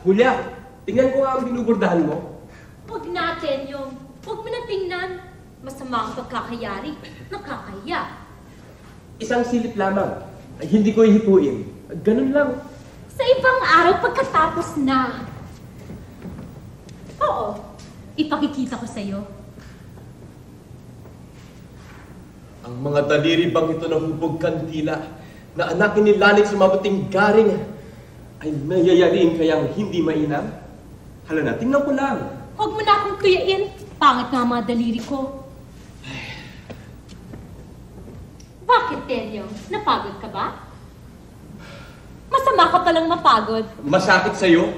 Julia, tingnan ko nga ang binubordahan mo. Huwag natin yung, huwag mo na tingnan. Masama ang pagkakayari. Nakakaya. Isang silip lamang. Ay, hindi ko ihipuin. Ganun lang. Sa ibang araw pagkatapos na. Oo, ipakikita ko sa'yo. Ang mga daliri bang ito ng hubog kandila na anak ni Lanik sa mabuting garing ay mayayariin kayang hindi mainam? Hala na, tingnan ko lang. Huwag mo na akong tuyain. Pangit nga mga daliri ko. Bakit, Telio? Napagod ka ba? Masama ka palang mapagod. Masakit sa'yo?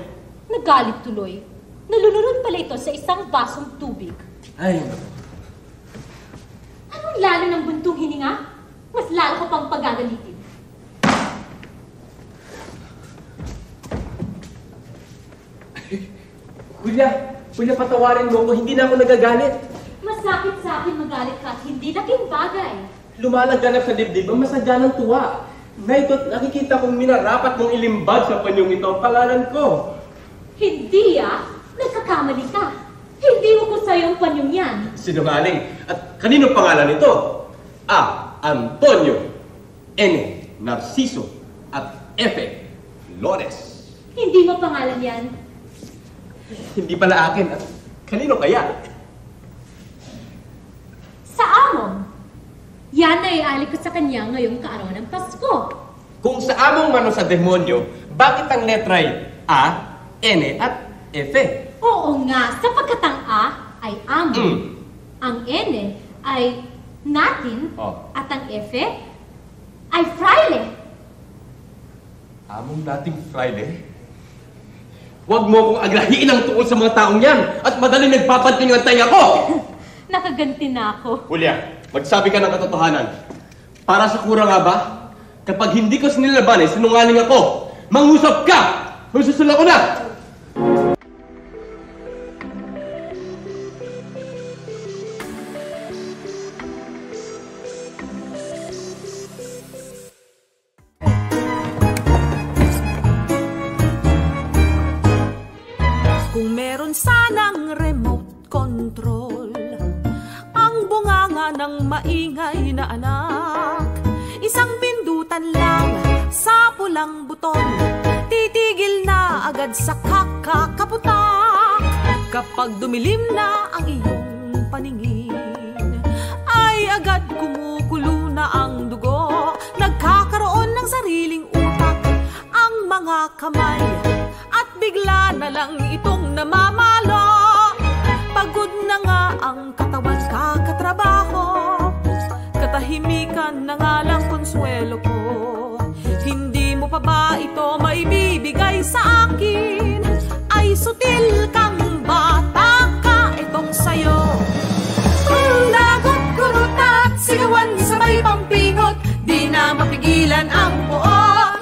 Nagalit tuloy. Nalulunod pala ito sa isang basong tubig. Ay, anong lalo ng buntong hininga? Mas lalo ko pang pagagalitin. Julia, patawarin mo ko. Hindi na ako nagagalit. Masakit sa akin magalit ka at hindi laking bagay. Lumalaganap sa dibdib ang masadya ng tuwa. Nakikita kong minarapat mong ilimbad sa panyong ito ang pangalan ko. Hindi nagkakamali ka. Hindi mo ko sa'yo ang panyong yan. Sinungaling. At kaninong pangalan ito? A. Antonio. N. Narciso. At F. Flores. Hindi mo pangalan yan. Hindi pala akin. At kanino kaya? Sa amon. Yan ay iaalay ko sa kanya ngayong kaarawan ng Pasko. Kung sa among mano sa demonyo, bakit ang letra ay A, N at F? Oo nga, sapagkat ang A ay amon. Ang N ay natin. At ang F ay fraile. Among nating fraile? Huwag mo akong agrahiin ang tuon sa mga taong yan at madaling nagpapanting ang tayo ako! Nakaganti na ako. Julia, magsabi ka ng katotohanan. Para sa kura nga ba? Kapag hindi ko sinilaban sinungaling ako. Mangusap ka! Hususula ko na! bunganga ng maingay na anak. Isang pindutan lang sa pulang buton, titigil na agad sa kakakaputak. Kapag dumilim na ang iyong paningin, ay agad kumukulo na ang dugo. Nagkakaroon ng sariling utak ang mga kamay, at bigla na lang itong namamalo. Pagod na nga ang katawan kakatrabaho, katahimikan na nga lang konsuelo ko. Hindi mo pa ba ito maibibigay sa akin? Ay sutil kang bata ka, itong sayo. Lagot, kurot at sigawan, sabay pampingot, di na mapigilan ang buot.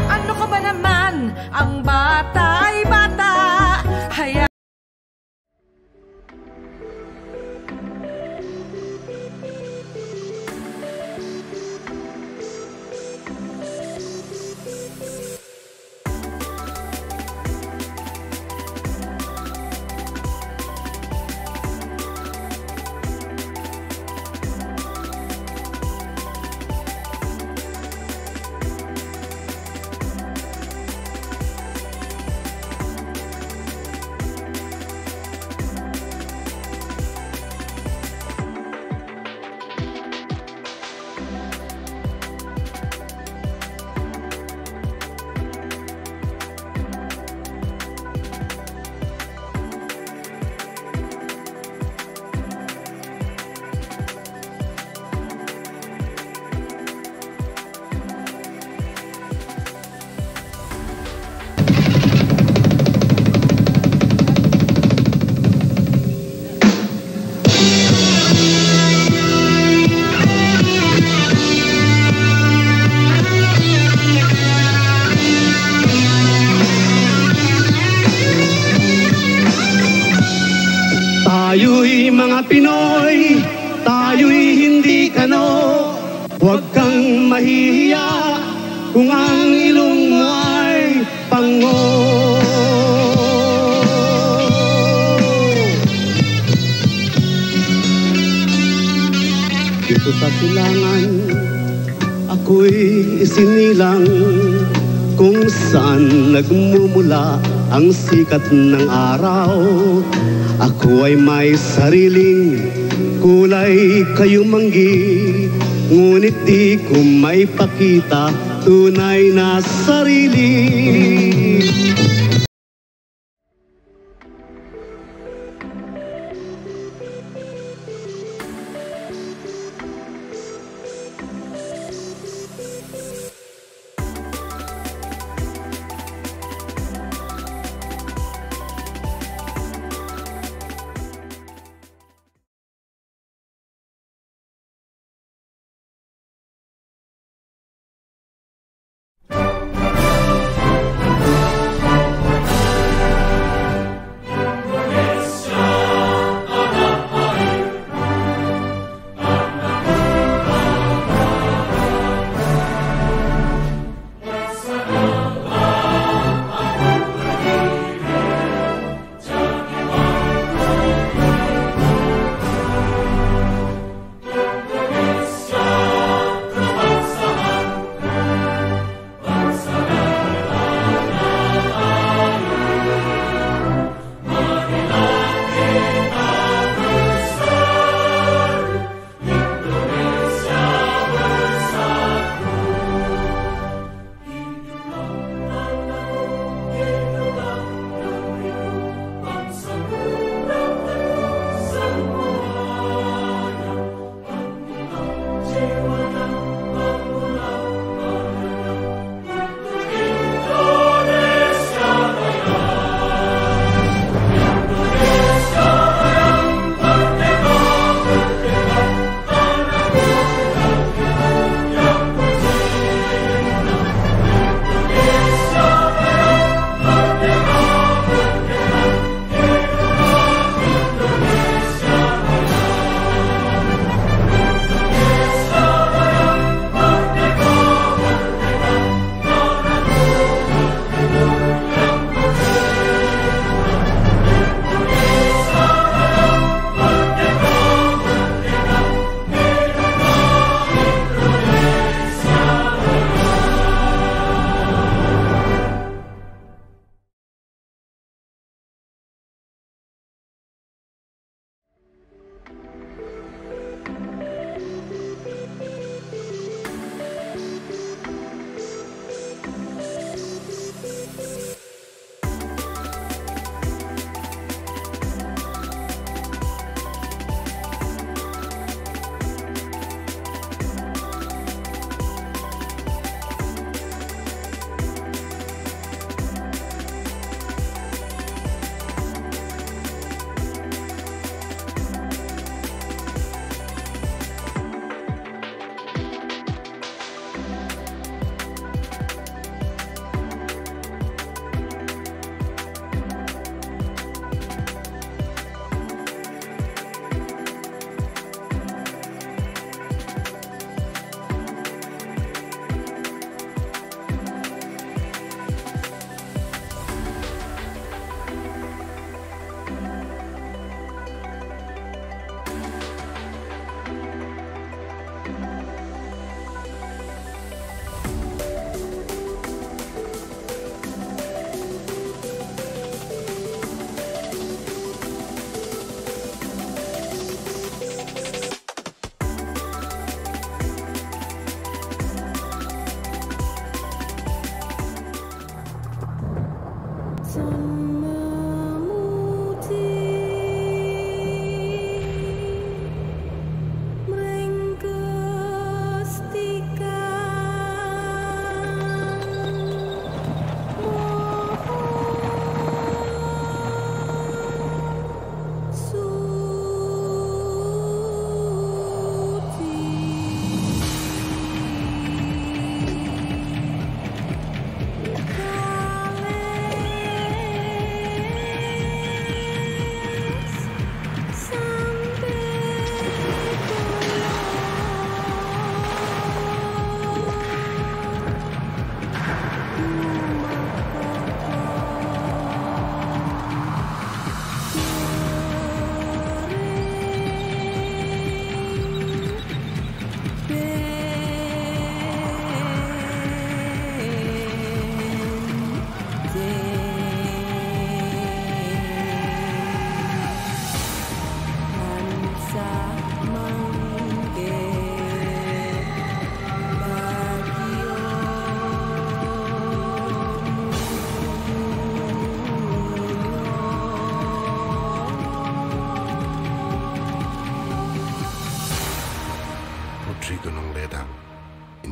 Ano ka ba naman? Ang bata ay bata, haya. Tayo'y mga Pinoy, tayo'y hindi kano. Huwag kang mahihiya kung ang ilong mo ay pango. Dito sa silangan, ako'y isinilang kung saan nagmumula ang sikat ng araw. Ako ay may sariling kulay kayumanggi, ngunit di ko maipakita tunay na sarili.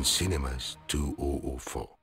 in cinemas 2004.